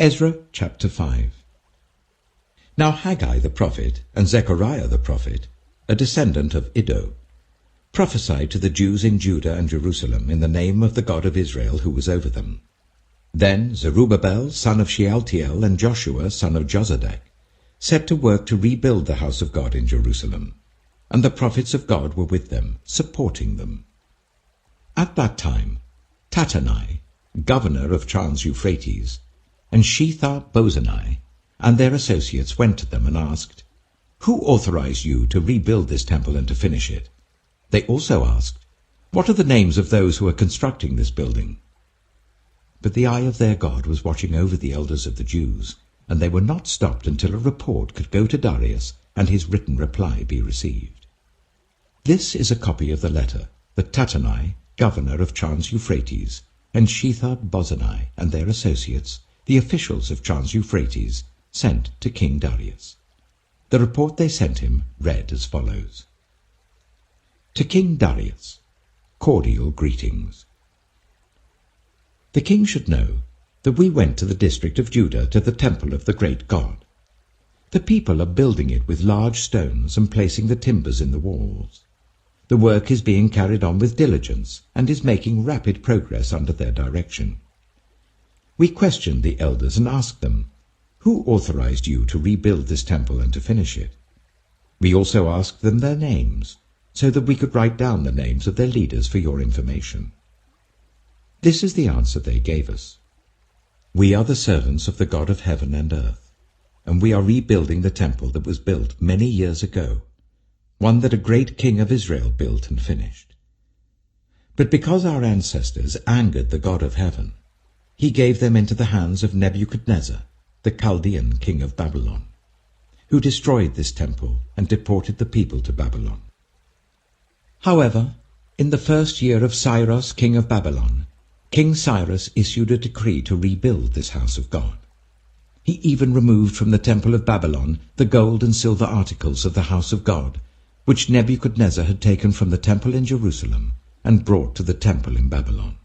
Ezra chapter 5. Now Haggai the prophet and Zechariah the prophet, a descendant of Iddo, prophesied to the Jews in Judah and Jerusalem in the name of the God of Israel who was over them. Then Zerubbabel son of Shealtiel and Joshua son of Jozadak set to work to rebuild the house of God in Jerusalem, and the prophets of God were with them, supporting them. At that time Tattenai, governor of Trans-Euphrates, and Shethar-Bozenai and their associates went to them and asked, "Who authorized you to rebuild this temple and to finish it?" They also asked, "What are the names of those who are constructing this building?" But the eye of their God was watching over the elders of the Jews, and they were not stopped until a report could go to Darius and his written reply be received. This is a copy of the letter that Tattenai, governor of Trans-Euphrates, and Shethar-Bozenai and their associates, the officials of Trans-Euphrates, sent to King Darius. The report they sent him read as follows. To King Darius, cordial greetings. The king should know that we went to the district of Judah to the temple of the great God. The people are building it with large stones and placing the timbers in the walls. The work is being carried on with diligence and is making rapid progress under their direction. We questioned the elders and asked them, "Who authorized you to rebuild this temple and to finish it?" We also asked them their names, so that we could write down the names of their leaders for your information. This is the answer they gave us. We are the servants of the God of heaven and earth, and we are rebuilding the temple that was built many years ago, one that a great king of Israel built and finished. But because our ancestors angered the God of heaven, he gave them into the hands of Nebuchadnezzar, the Chaldean king of Babylon, who destroyed this temple and deported the people to Babylon. However, in the first year of Cyrus, king of Babylon, King Cyrus issued a decree to rebuild this house of God. He even removed from the temple of Babylon the gold and silver articles of the house of God, which Nebuchadnezzar had taken from the temple in Jerusalem and brought to the temple in Babylon.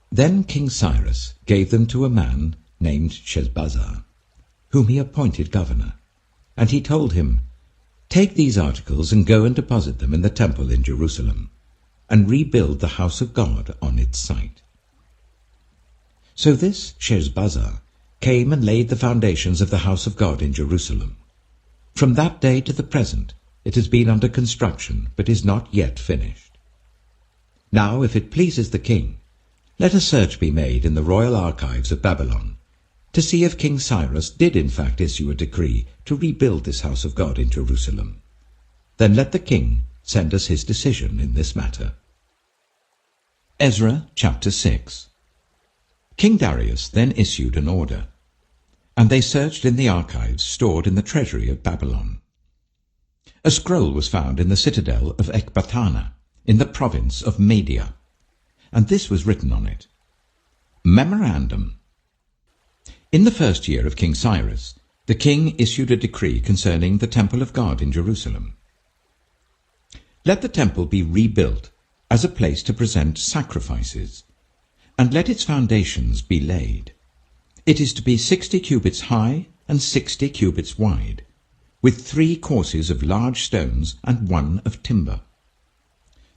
Then King Cyrus gave them to a man named Sheshbazzar, whom he appointed governor, and he told him, "Take these articles and go and deposit them in the temple in Jerusalem, and rebuild the house of God on its site." So this Sheshbazzar came and laid the foundations of the house of God in Jerusalem. From that day to the present it has been under construction, but is not yet finished. Now, if it pleases the king, let a search be made in the royal archives of Babylon, to see if King Cyrus did in fact issue a decree to rebuild this house of God in Jerusalem. Then let the king send us his decision in this matter. Ezra chapter 6. King Darius then issued an order, and they searched in the archives stored in the treasury of Babylon. A scroll was found in the citadel of Ecbatana, in the province of Media, and this was written on it. Memorandum. In the first year of King Cyrus, the king issued a decree concerning the temple of God in Jerusalem. Let the temple be rebuilt as a place to present sacrifices, and let its foundations be laid. It is to be 60 cubits high and 60 cubits wide, with 3 courses of large stones and 1 of timber.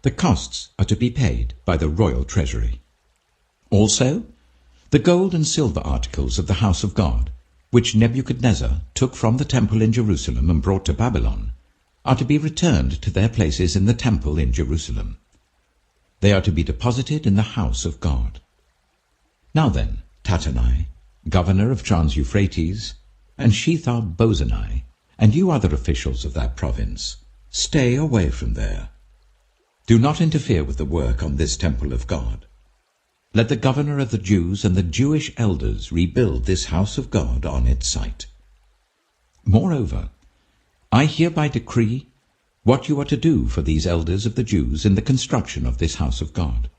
The costs are to be paid by the royal treasury. Also, the gold and silver articles of the house of God, which Nebuchadnezzar took from the temple in Jerusalem and brought to Babylon, are to be returned to their places in the temple in Jerusalem. They are to be deposited in the house of God. Now then, Tattenai, governor of Trans-Euphrates, and Shethar-Bozenai, and you other officials of that province, stay away from there. Do not interfere with the work on this temple of God. Let the governor of the Jews and the Jewish elders rebuild this house of God on its site. Moreover, I hereby decree what you are to do for these elders of the Jews in the construction of this house of God.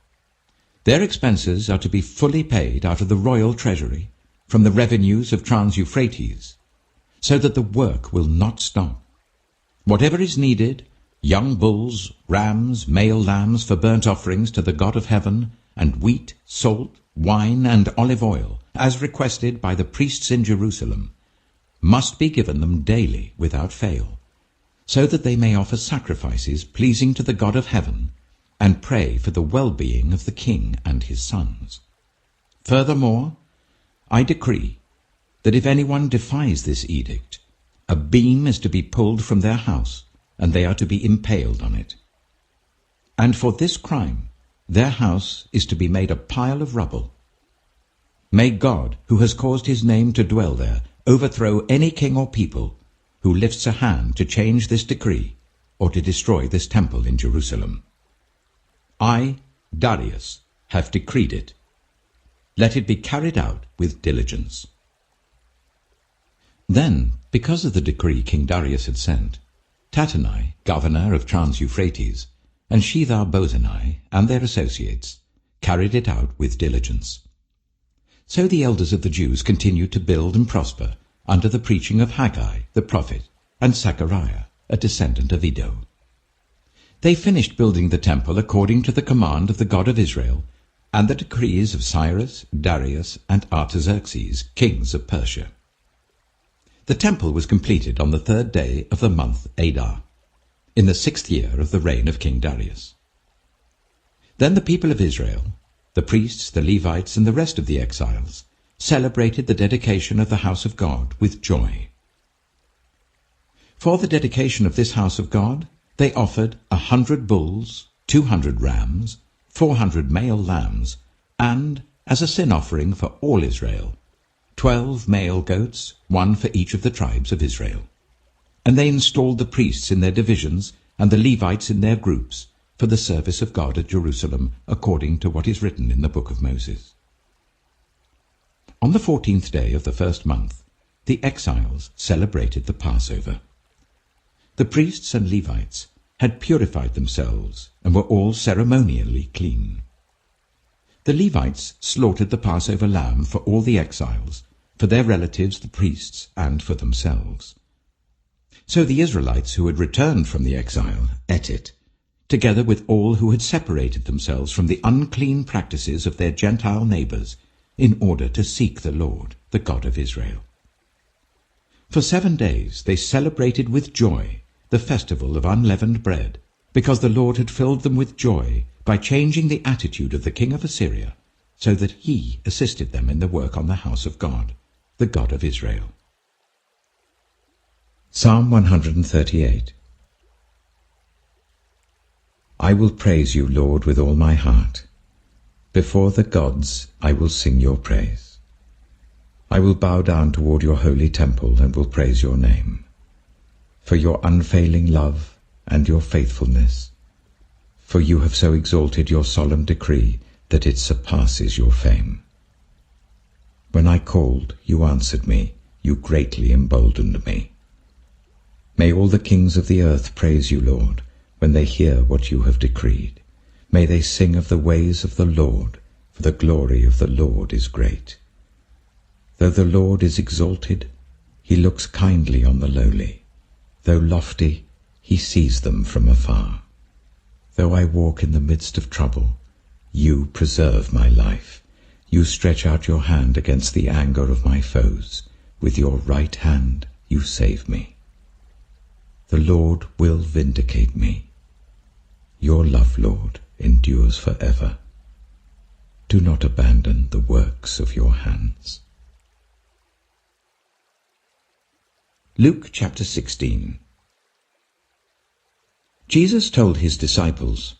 Their expenses are to be fully paid out of the royal treasury, from the revenues of Trans-Euphrates, so that the work will not stop. Whatever is needed, young bulls, rams, male lambs for burnt offerings to the God of heaven, and wheat, salt, wine, and olive oil, as requested by the priests in Jerusalem, must be given them daily without fail, so that they may offer sacrifices pleasing to the God of heaven and pray for the well-being of the king and his sons. Furthermore, I decree that if anyone defies this edict, a beam is to be pulled from their house, and they are to be impaled on it. And for this crime, their house is to be made a pile of rubble. May God, who has caused his name to dwell there, overthrow any king or people who lifts a hand to change this decree or to destroy this temple in Jerusalem. I, Darius, have decreed it. Let it be carried out with diligence. Then, because of the decree King Darius had sent, Tattenai, governor of Trans-Euphrates, and Shethar-Bozenai and their associates carried it out with diligence. So the elders of the Jews continued to build and prosper under the preaching of Haggai the prophet and Zechariah, a descendant of Iddo. They finished building the temple according to the command of the God of Israel and the decrees of Cyrus, Darius, and Artaxerxes, kings of Persia. The temple was completed on the 3rd day of the month Adar, in the 6th year of the reign of King Darius. Then the people of Israel, the priests, the Levites, and the rest of the exiles, celebrated the dedication of the house of God with joy. For the dedication of this house of God, they offered 100 bulls, 200 rams, 400 male lambs, and, as a sin offering for all Israel, 12 male goats, one for each of the tribes of Israel. And they installed the priests in their divisions and the Levites in their groups for the service of God at Jerusalem, according to what is written in the book of Moses. On the 14th day of the 1st month, the exiles celebrated the Passover. The priests and Levites had purified themselves and were all ceremonially clean. The Levites slaughtered the Passover lamb for all the exiles, for their relatives the priests, and for themselves. So the Israelites who had returned from the exile ate it, together with all who had separated themselves from the unclean practices of their Gentile neighbors, in order to seek the Lord, the God of Israel. For 7 days they celebrated with joy the festival of unleavened bread, because the Lord had filled them with joy by changing the attitude of the king of Assyria, so that he assisted them in the work on the house of God, the God of Israel. Psalm 138. I will praise you, Lord, with all my heart. Before the gods I will sing your praise. I will bow down toward your holy temple and will praise your name, for your unfailing love and your faithfulness, for you have so exalted your solemn decree that it surpasses your fame. When I called, you answered me, you greatly emboldened me. May all the kings of the earth praise you, Lord, when they hear what you have decreed. May they sing of the ways of the Lord, for the glory of the Lord is great. Though the Lord is exalted, he looks kindly on the lowly. Though lofty, he sees them from afar. Though I walk in the midst of trouble, you preserve my life. You stretch out your hand against the anger of my foes. With your right hand you save me. The Lord will vindicate me. Your love, Lord, endures forever. Do not abandon the works of your hands. Luke chapter 16. Jesus told his disciples,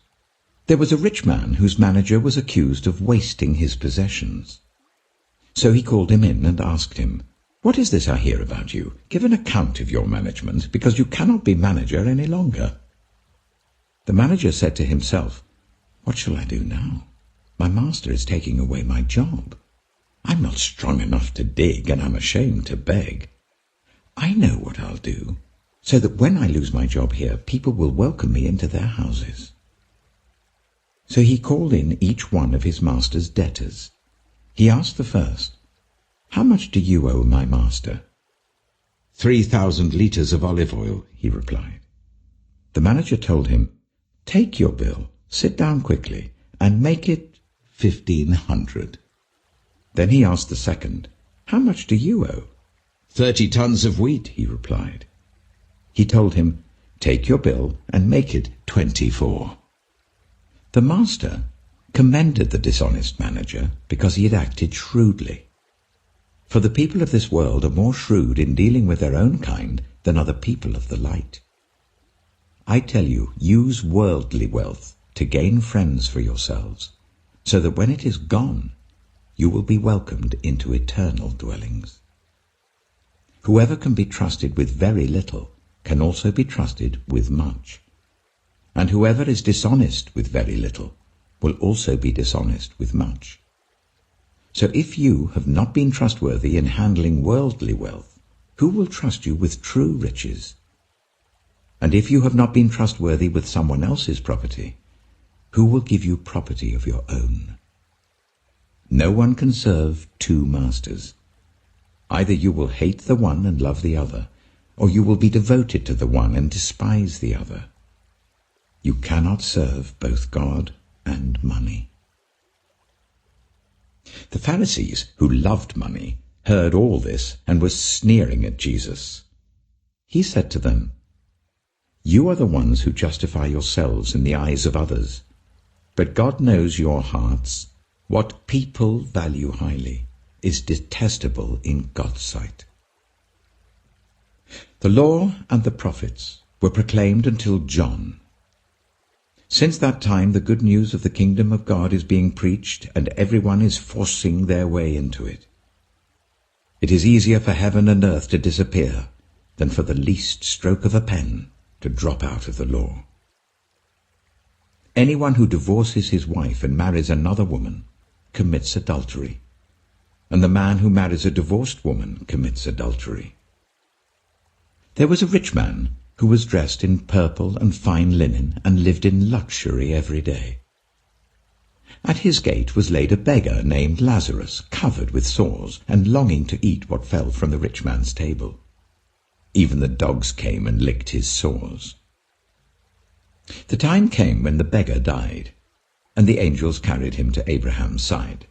there was a rich man whose manager was accused of wasting his possessions. So he called him in and asked him, what is this I hear about you? Give an account of your management, because you cannot be manager any longer. The manager said to himself, what shall I do now? My master is taking away my job. I'm not strong enough to dig, and I'm ashamed to beg. I know what I'll do, so that when I lose my job here, people will welcome me into their houses. So he called in each one of his master's debtors. He asked the first, how much do you owe my master? 3,000 liters of olive oil, he replied. The manager told him, take your bill, sit down quickly, and make it 1,500. Then he asked the second, "How much do you owe?" 30 tons of wheat, he replied. He told him, "Take your bill and make it 24." The master commended the dishonest manager because he had acted shrewdly. For the people of this world are more shrewd in dealing with their own kind than are the people of the light. I tell you, use worldly wealth to gain friends for yourselves, so that when it is gone, you will be welcomed into eternal dwellings. Whoever can be trusted with very little can also be trusted with much. And whoever is dishonest with very little will also be dishonest with much. So if you have not been trustworthy in handling worldly wealth, who will trust you with true riches? And if you have not been trustworthy with someone else's property, who will give you property of your own? No one can serve two masters. Either you will hate the one and love the other, or you will be devoted to the one and despise the other. You cannot serve both God and money. The Pharisees, who loved money, heard all this and were sneering at Jesus. He said to them, "You are the ones who justify yourselves in the eyes of others, but God knows your hearts. What people value highly is detestable in God's sight." The law and the prophets were proclaimed until John. Since that time the good news of the kingdom of God is being preached, and everyone is forcing their way into it. It is easier for heaven and earth to disappear than for the least stroke of a pen to drop out of the law. Anyone who divorces his wife and marries another woman commits adultery, and the man who marries a divorced woman commits adultery. There was a rich man who was dressed in purple and fine linen and lived in luxury every day. At his gate was laid a beggar named Lazarus, covered with sores and longing to eat what fell from the rich man's table. Even the dogs came and licked his sores. The time came when the beggar died, and the angels carried him to Abraham's side.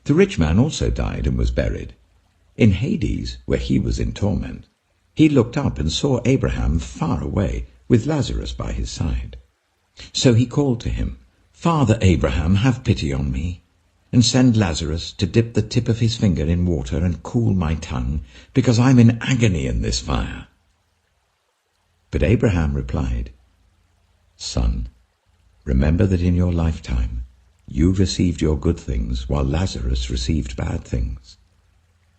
The rich man also died and was buried. In Hades, where he was in torment, he looked up and saw Abraham far away, with Lazarus by his side. So he called to him, "Father Abraham, have pity on me, and send Lazarus to dip the tip of his finger in water and cool my tongue, because I'm in agony in this fire." But Abraham replied, "Son, remember that in your lifetime you received your good things, while Lazarus received bad things.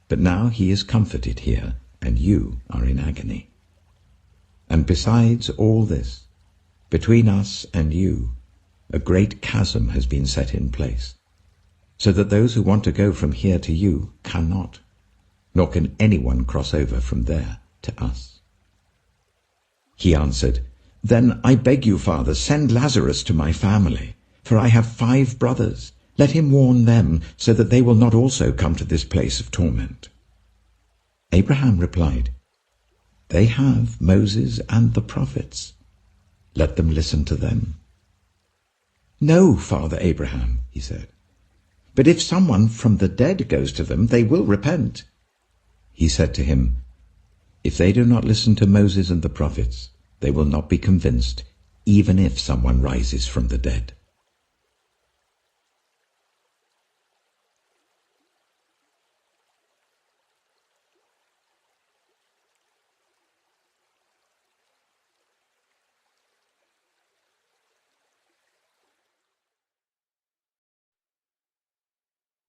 But now he is comforted here, and you are in agony. And besides all this, between us and you, a great chasm has been set in place, so that those who want to go from here to you cannot, nor can anyone cross over from there to us." He answered, "Then I beg you, Father, send Lazarus to my family, for I have 5 brothers. Let him warn them, so that they will not also come to this place of torment." Abraham replied, "They have Moses and the prophets. Let them listen to them." "No, Father Abraham," he said, "but if someone from the dead goes to them, they will repent." He said to him, "If they do not listen to Moses and the prophets, they will not be convinced, even if someone rises from the dead."